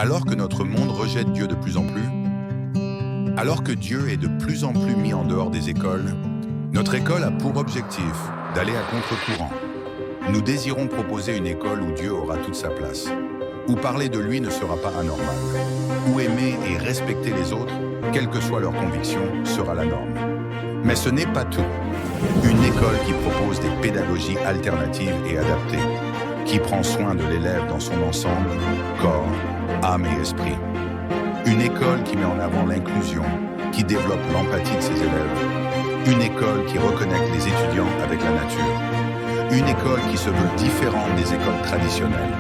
Alors que notre monde rejette Dieu de plus en plus, alors que Dieu est de plus en plus mis en dehors des écoles, notre école a pour objectif d'aller à contre-courant. Nous désirons proposer une école où Dieu aura toute sa place, où parler de lui ne sera pas anormal, où aimer et respecter les autres, quelles que soient leurs convictions, sera la norme. Mais ce n'est pas tout. Une école qui propose des pédagogies alternatives et adaptées, qui prend soin de l'élève dans son ensemble, corps, âme et esprit. Une école qui met en avant l'inclusion, qui développe l'empathie de ses élèves. Une école qui reconnecte les étudiants avec la nature. Une école qui se veut différente des écoles traditionnelles.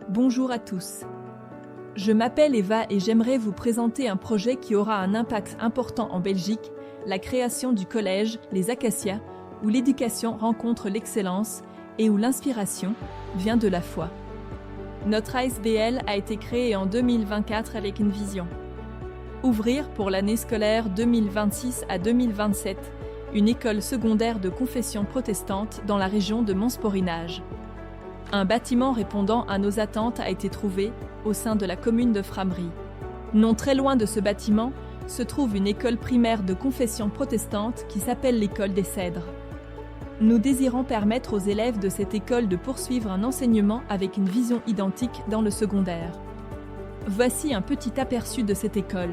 Bonjour à tous. Je m'appelle Eva et j'aimerais vous présenter un projet qui aura un impact important en Belgique, la création du collège Les Acacias, où l'éducation rencontre l'excellence et où l'inspiration vient de la foi. Notre ASBL a été créé en 2024 avec une vision. Ouvrir pour l'année scolaire 2026 à 2027 une école secondaire de confession protestante dans la région de Montsporinage. Un bâtiment répondant à nos attentes a été trouvé au sein de la commune de Frameries. Non très loin de ce bâtiment se trouve une école primaire de confession protestante qui s'appelle l'école des Cèdres. Nous désirons permettre aux élèves de cette école de poursuivre un enseignement avec une vision identique dans le secondaire. Voici un petit aperçu de cette école.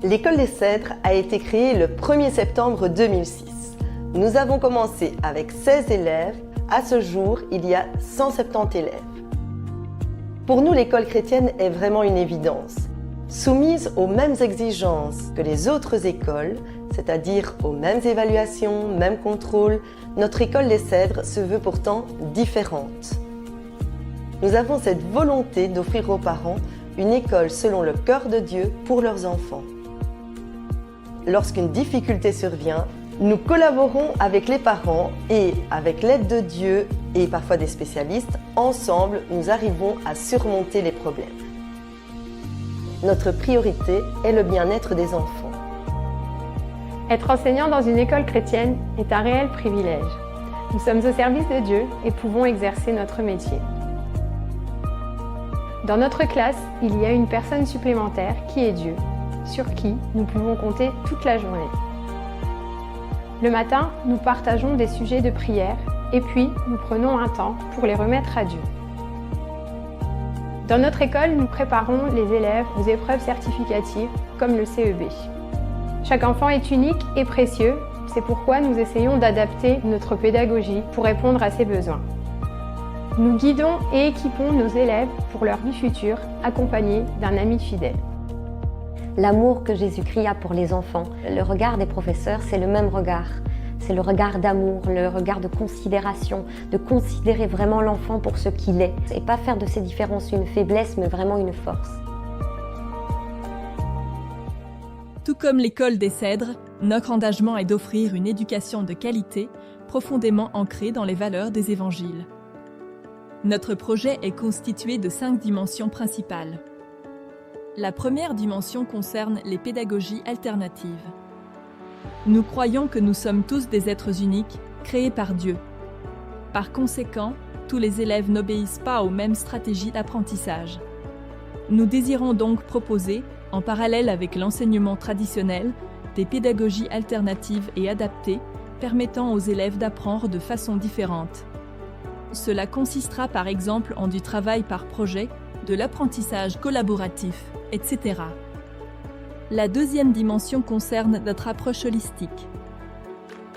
L'école des Cèdres a été créée le 1er septembre 2006. Nous avons commencé avec 16 élèves. À ce jour, il y a 170 élèves. Pour nous, l'école chrétienne est vraiment une évidence. Soumise aux mêmes exigences que les autres écoles, c'est-à-dire aux mêmes évaluations, mêmes contrôles, notre école des Cèdres se veut pourtant différente. Nous avons cette volonté d'offrir aux parents une école selon le cœur de Dieu pour leurs enfants. Lorsqu'une difficulté survient, nous collaborons avec les parents et, avec l'aide de Dieu et parfois des spécialistes, ensemble, nous arrivons à surmonter les problèmes. Notre priorité est le bien-être des enfants. Être enseignant dans une école chrétienne est un réel privilège. Nous sommes au service de Dieu et pouvons exercer notre métier. Dans notre classe, il y a une personne supplémentaire qui est Dieu, sur qui nous pouvons compter toute la journée. Le matin, nous partageons des sujets de prière et puis nous prenons un temps pour les remettre à Dieu. Dans notre école, nous préparons les élèves aux épreuves certificatives comme le CEB. Chaque enfant est unique et précieux, c'est pourquoi nous essayons d'adapter notre pédagogie pour répondre à ses besoins. Nous guidons et équipons nos élèves pour leur vie future, accompagnés d'un ami fidèle. L'amour que Jésus-Christ a pour les enfants. Le regard des professeurs, c'est le même regard. C'est le regard d'amour, le regard de considération, de considérer vraiment l'enfant pour ce qu'il est. Et pas faire de ces différences une faiblesse, mais vraiment une force. Tout comme l'école des Cèdres, notre engagement est d'offrir une éducation de qualité, profondément ancrée dans les valeurs des évangiles. Notre projet est constitué de 5 dimensions principales. La première dimension concerne les pédagogies alternatives. Nous croyons que nous sommes tous des êtres uniques, créés par Dieu. Par conséquent, tous les élèves n'obéissent pas aux mêmes stratégies d'apprentissage. Nous désirons donc proposer, en parallèle avec l'enseignement traditionnel, des pédagogies alternatives et adaptées, permettant aux élèves d'apprendre de façon différente. Cela consistera par exemple en du travail par projet, de l'apprentissage collaboratif, etc. La deuxième dimension concerne notre approche holistique.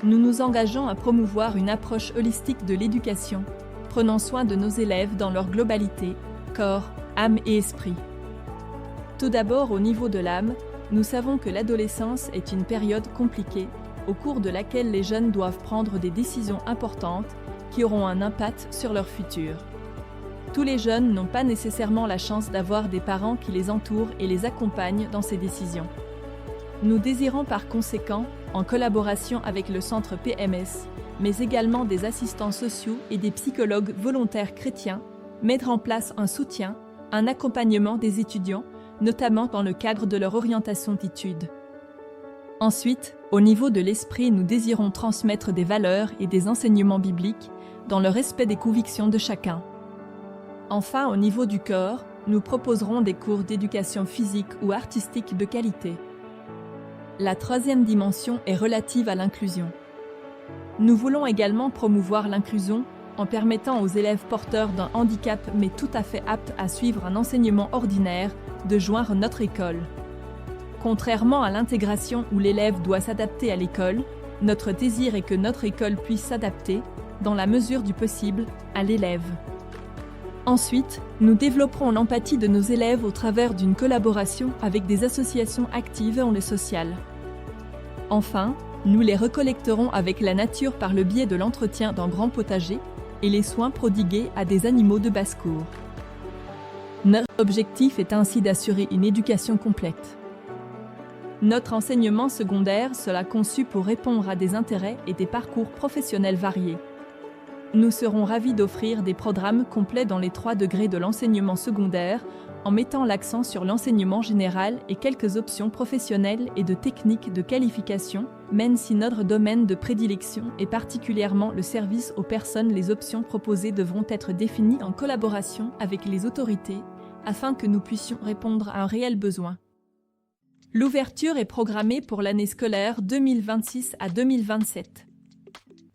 Nous nous engageons à promouvoir une approche holistique de l'éducation, prenant soin de nos élèves dans leur globalité, corps, âme et esprit. Tout d'abord, au niveau de l'âme, nous savons que l'adolescence est une période compliquée, au cours de laquelle les jeunes doivent prendre des décisions importantes qui auront un impact sur leur futur. Tous les jeunes n'ont pas nécessairement la chance d'avoir des parents qui les entourent et les accompagnent dans ces décisions. Nous désirons par conséquent, en collaboration avec le centre PMS, mais également des assistants sociaux et des psychologues volontaires chrétiens, mettre en place un soutien, un accompagnement des étudiants, notamment dans le cadre de leur orientation d'études. Ensuite, au niveau de l'esprit, nous désirons transmettre des valeurs et des enseignements bibliques dans le respect des convictions de chacun. Enfin, au niveau du corps, nous proposerons des cours d'éducation physique ou artistique de qualité. La troisième dimension est relative à l'inclusion. Nous voulons également promouvoir l'inclusion en permettant aux élèves porteurs d'un handicap mais tout à fait aptes à suivre un enseignement ordinaire de joindre notre école. Contrairement à l'intégration où l'élève doit s'adapter à l'école, notre désir est que notre école puisse s'adapter, dans la mesure du possible, à l'élève. Ensuite, nous développerons l'empathie de nos élèves au travers d'une collaboration avec des associations actives dans le social. Enfin, nous les recollecterons avec la nature par le biais de l'entretien d'un grand potager et les soins prodigués à des animaux de basse-cour. Notre objectif est ainsi d'assurer une éducation complète. Notre enseignement secondaire sera conçu pour répondre à des intérêts et des parcours professionnels variés. Nous serons ravis d'offrir des programmes complets dans les 3 degrés de l'enseignement secondaire, en mettant l'accent sur l'enseignement général et quelques options professionnelles et de techniques de qualification, même si notre domaine de prédilection est particulièrement le service aux personnes. Les options proposées devront être définies en collaboration avec les autorités, afin que nous puissions répondre à un réel besoin. L'ouverture est programmée pour l'année scolaire 2026 à 2027.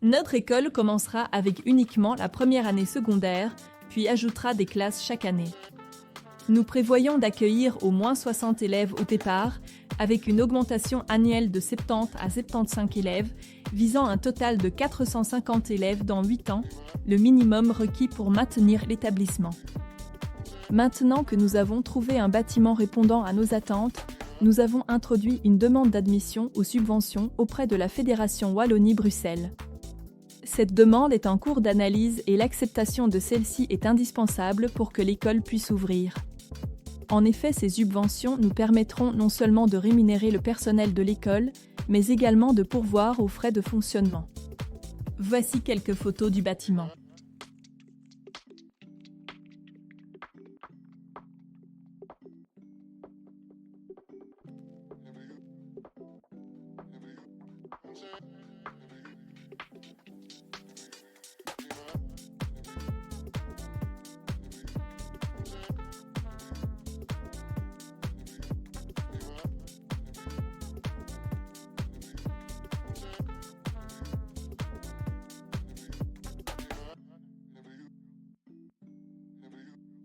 Notre école commencera avec uniquement la première année secondaire, puis ajoutera des classes chaque année. Nous prévoyons d'accueillir au moins 60 élèves au départ, avec une augmentation annuelle de 70 à 75 élèves, visant un total de 450 élèves dans 8 ans, le minimum requis pour maintenir l'établissement. Maintenant que nous avons trouvé un bâtiment répondant à nos attentes, nous avons introduit une demande d'admission aux subventions auprès de la Fédération Wallonie-Bruxelles. Cette demande est en cours d'analyse et l'acceptation de celle-ci est indispensable pour que l'école puisse ouvrir. En effet, ces subventions nous permettront non seulement de rémunérer le personnel de l'école, mais également de pourvoir aux frais de fonctionnement. Voici quelques photos du bâtiment.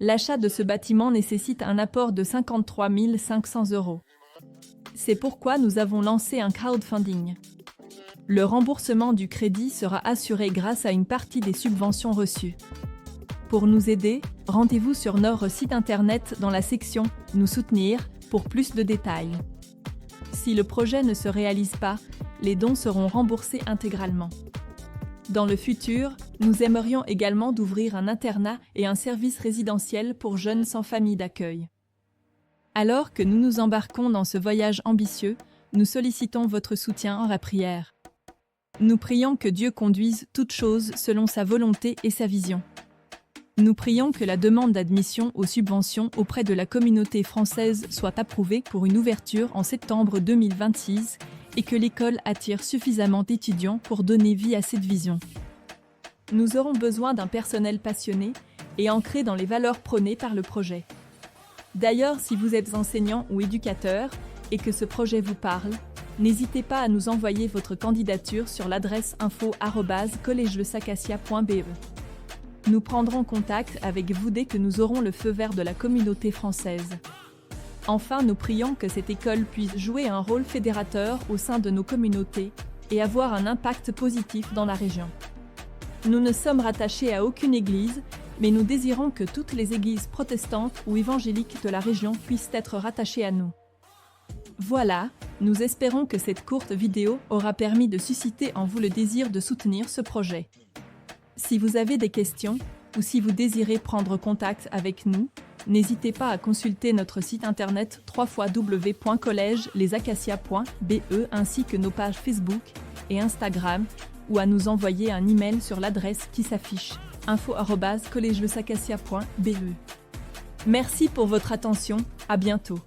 L'achat de ce bâtiment nécessite un apport de 53 500 €. C'est pourquoi nous avons lancé un crowdfunding. Le remboursement du crédit sera assuré grâce à une partie des subventions reçues. Pour nous aider, rendez-vous sur notre site internet dans la section « Nous soutenir » pour plus de détails. Si le projet ne se réalise pas, les dons seront remboursés intégralement. Dans le futur, nous aimerions également d'ouvrir un internat et un service résidentiel pour jeunes sans famille d'accueil. Alors que nous nous embarquons dans ce voyage ambitieux, nous sollicitons votre soutien en la prière. Nous prions que Dieu conduise toutes choses selon sa volonté et sa vision. Nous prions que la demande d'admission aux subventions auprès de la communauté française soit approuvée pour une ouverture en septembre 2026 et que l'école attire suffisamment d'étudiants pour donner vie à cette vision. Nous aurons besoin d'un personnel passionné et ancré dans les valeurs prônées par le projet. D'ailleurs, si vous êtes enseignant ou éducateur et que ce projet vous parle, n'hésitez pas à nous envoyer votre candidature sur l'adresse info@collegelesacacia.be. Nous prendrons contact avec vous dès que nous aurons le feu vert de la communauté française. Enfin, nous prions que cette école puisse jouer un rôle fédérateur au sein de nos communautés et avoir un impact positif dans la région. Nous ne sommes rattachés à aucune église, mais nous désirons que toutes les églises protestantes ou évangéliques de la région puissent être rattachées à nous. Voilà, nous espérons que cette courte vidéo aura permis de susciter en vous le désir de soutenir ce projet. Si vous avez des questions, ou si vous désirez prendre contact avec nous, N'hésitez pas à consulter notre site internet www.collègelesAcacias.be ainsi que nos pages Facebook et Instagram ou à nous envoyer un email sur l'adresse qui s'affiche info@collegelesAcacias.be. Merci pour votre attention, à bientôt.